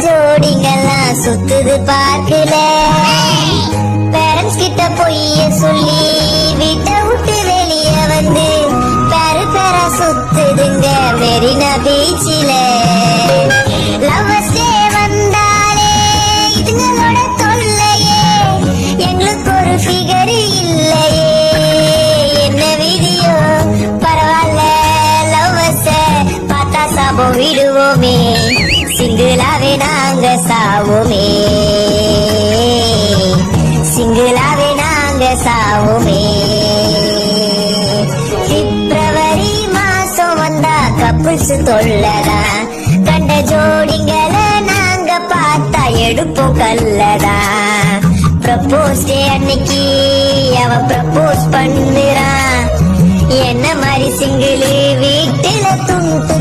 ஜோடிங்கெல்லாம் சுத்துது பார்க்கல. பேரண்ட்ஸ் கிட்ட பொய்ய சொல்லி வீட்டை விட்டு வெளிய வந்து பேரு பேரா சுத்துதுங்க மெரினா பீச்சில. லவ்வர்ஸ் டே வந்தாலே இதுங்களோட தொல்லையே, எங்களுக்கு ஒரு ஃபிகர் இல்லையே. என்ன விதியோ பரவாயில்ல, லவ்வர்ஸ பார்த்தா சாபம் விடுவோமே, சிங்கிளாவே நாங்க சாவோமே, சிங்கிளாவே நாங்க சாவோமே. பிப்ரவரி மாசம் வந்தா கப்புள்ஸ் தொல்லதான், கண்ட ஜோடிங்களை நாங்க பார்த்தா எடுப்போம் கல்லதான். ப்ரப்போஸ் டே அன்னைக்கு அவன் ப்ரப்போஸ் பண்ணுறான், என்ன மாதிரி சிங்கிள் வீட்டுல துண்டு